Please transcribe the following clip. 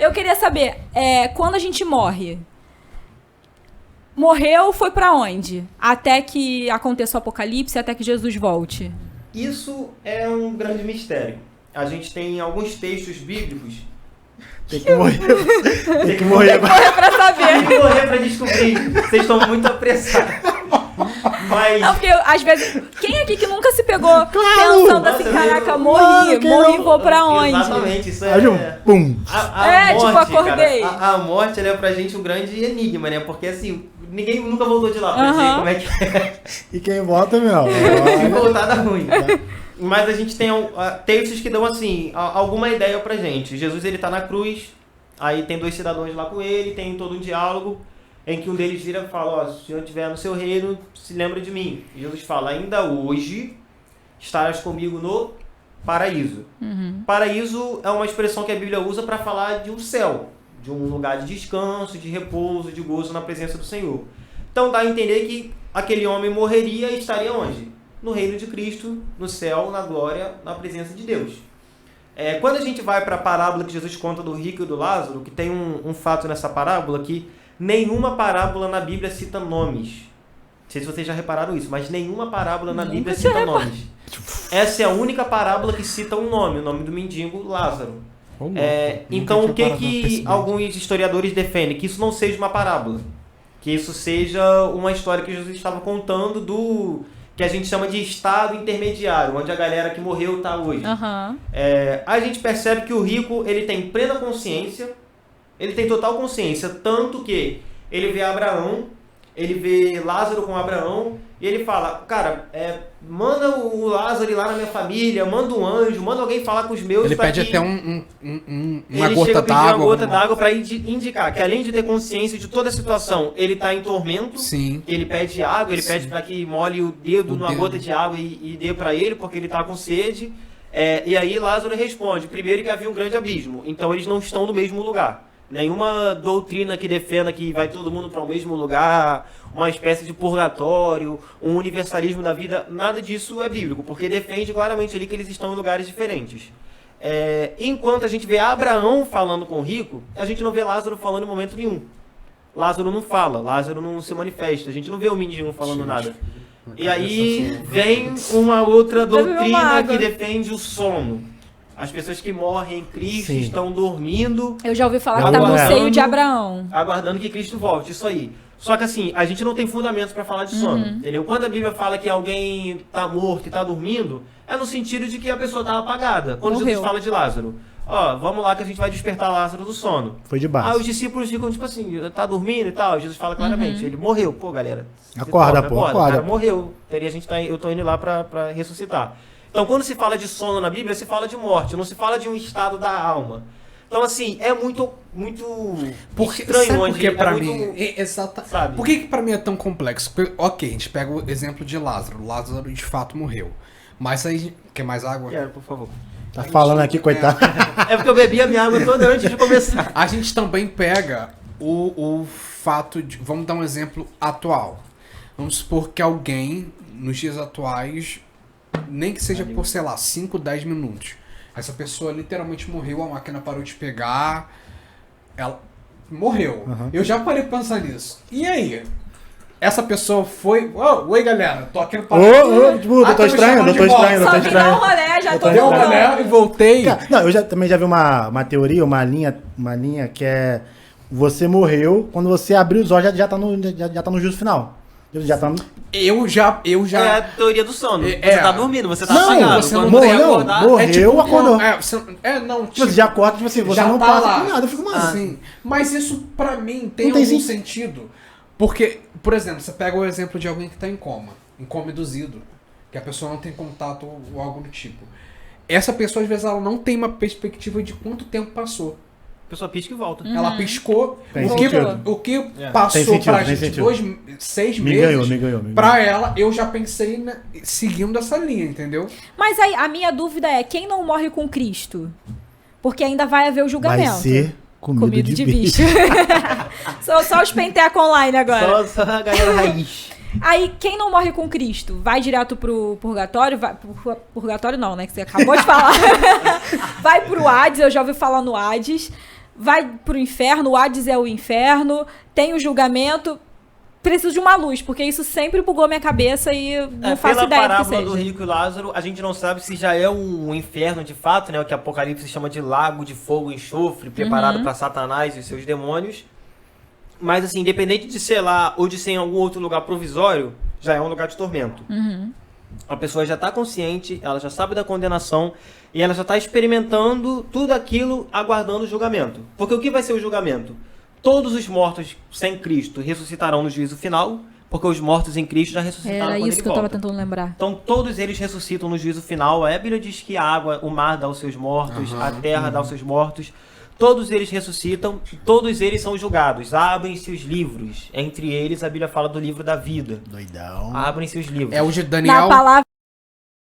Eu queria saber, quando a gente morreu, foi pra onde? Até que aconteça o apocalipse, até que Jesus volte. Isso é um grande mistério. A gente tem alguns textos bíblicos. Tem que morrer. Tem que morrer pra saber. Tem que morrer pra descobrir. Vocês estão muito apressados. Mas... Não, porque às vezes... Quem aqui que nunca se pegou pensando assim, caraca, morri e vou pra onde? Exatamente, isso pum. A morte, tipo, acordei. Cara, a morte, ela é pra gente um grande enigma, né? Porque assim, ninguém nunca voltou de lá pra dizer como é que é. E quem volta, meu? Se voltar dá ruim. Mas a gente tem textos que dão assim, alguma ideia pra gente. Jesus, ele tá na cruz, aí tem 2 cidadãos lá com ele, tem todo um diálogo em que um deles vira e fala, se o Senhor estiver no seu reino, se lembra de mim. E Jesus fala, ainda hoje estarás comigo no paraíso. Paraíso é uma expressão que a Bíblia usa para falar de um céu, de um lugar de descanso, de repouso, de gozo na presença do Senhor. Então dá a entender que aquele homem morreria e estaria onde? No reino de Cristo, no céu, na glória, na presença de Deus. Quando a gente vai para a parábola que Jesus conta do rico e do Lázaro, que tem um fato nessa parábola que nenhuma parábola na Bíblia cita nomes. Não sei se vocês já repararam isso, mas nenhuma parábola na Bíblia cita nomes. Essa é a única parábola que cita um nome, o nome do mendigo Lázaro. Então o que alguns historiadores defendem? Que isso não seja uma parábola. Que isso seja uma história que Jesus estava contando do que a gente chama de estado intermediário, onde a galera que morreu está hoje. A gente percebe que o rico ele tem plena consciência, ele tem total consciência, tanto que ele vê Abraão, ele vê Lázaro com Abraão, e ele fala, cara, manda o Lázaro ir lá na minha família, manda um anjo, manda alguém falar com os meus. Ele pede até uma gota d'água. Uma gota d'água para indicar que além de ter consciência de toda a situação, ele está em tormento. Sim. Ele pede água, ele pede para que molhe o dedo numa gota de água e dê para ele, porque ele está com sede. E aí Lázaro responde, primeiro que havia um grande abismo, então eles não estão no mesmo lugar. Nenhuma doutrina que defenda que vai todo mundo para o mesmo lugar, uma espécie de purgatório, um universalismo da vida, nada disso é bíblico, porque defende claramente ali que eles estão em lugares diferentes. Enquanto a gente vê Abraão falando com o rico, a gente não vê Lázaro falando em momento nenhum. Lázaro não fala, Lázaro não se manifesta, a gente não vê o mendigo falando nada. E aí vem uma outra doutrina que defende o sono. As pessoas que morrem em Cristo estão dormindo. Eu já ouvi falar que está no seio de Abraão. Aguardando que Cristo volte, isso aí. Só que assim, a gente não tem fundamentos para falar de sono, entendeu? Quando a Bíblia fala que alguém está morto e está dormindo, é no sentido de que a pessoa está apagada. Quando Jesus fala de Lázaro, vamos lá que a gente vai despertar Lázaro do sono. Foi de base. Aí os discípulos ficam tipo assim, tá dormindo e tal. Jesus fala claramente, ele morreu. Pô, galera. Acorda. O cara morreu. Eu tô indo lá para ressuscitar. Então, quando se fala de sono na Bíblia, se fala de morte, não se fala de um estado da alma. Então, assim, é muito estranho. Sabe onde porque pra muito, mim... Exato. Sabe? Por que pra mim é tão complexo? Ok, a gente pega o exemplo de Lázaro. Lázaro, de fato, morreu. Mas aí... Quer mais água? Quero, por favor. Tá falando aqui, coitado. É porque eu bebi a minha água toda antes de começar. A gente também pega o fato de... Vamos dar um exemplo atual. Vamos supor que alguém, nos dias atuais... Nem que seja por, sei lá, 5, 10 minutos. Essa pessoa literalmente morreu, a máquina parou de pegar. Ela morreu. Eu já parei pra pensar nisso. E aí? Essa pessoa foi... oi, galera. Tô aqui no parque. Tô estranho. Só vim dar um rolê, já tô Deu um rolê e voltei. Não, eu também já vi uma teoria, uma linha que é... Você morreu, quando você abrir os olhos já tá no juízo final. Já tá... Eu já... É a teoria do sono. Você tá dormindo, você tá apagado. Você não morreu, acordou. Tipo, você já acorda, tipo assim, você já não tá passa lá. por nada, eu fico mal. Assim. Mas isso, pra mim, tem algum sentido. Porque, por exemplo, você pega o exemplo de alguém que tá em coma induzido, que a pessoa não tem contato ou algo do tipo. Essa pessoa, às vezes, ela não tem uma perspectiva de quanto tempo passou. A pessoa pisca e volta. Ela piscou. O que passou pra gente 6 meses, me ganhou. Pra ela, eu já pensei seguindo essa linha, entendeu? Mas aí, a minha dúvida é, quem não morre com Cristo? Porque ainda vai haver o julgamento. Vai ser comido de bicho. Só os pentecos online agora. Só a galera raiz. Aí, quem não morre com Cristo, vai direto pro purgatório? Purgatório não, né? Que você acabou de falar. Vai pro Hades, eu já ouvi falar no Hades. vai pro inferno, o Hades é o inferno, tem o julgamento. Preciso de uma luz, porque isso sempre bugou minha cabeça e não faço pela ideia do que parábola seja. do rico e Lázaro, a gente não sabe se já é um inferno de fato, né? O que Apocalipse chama de lago de fogo e enxofre, preparado para Satanás e os seus demônios. Mas assim, independente de ser lá ou de ser em algum outro lugar provisório, já é um lugar de tormento. A pessoa já está consciente, ela já sabe da condenação e ela já está experimentando tudo aquilo aguardando o julgamento. Porque o que vai ser o julgamento? Todos os mortos sem Cristo ressuscitarão no juízo final, porque os mortos em Cristo já ressuscitaram Era quando isso ele que eu tava volta. tentando lembrar. Então todos eles ressuscitam no juízo final. A Bíblia diz que a água, o mar dá aos seus mortos, a terra dá aos seus mortos. Todos eles ressuscitam, todos eles são julgados. Abrem-se os livros. Entre eles, a Bíblia fala do livro da vida. Doidão. Abrem-se os livros. É o de Na Daniel. palavra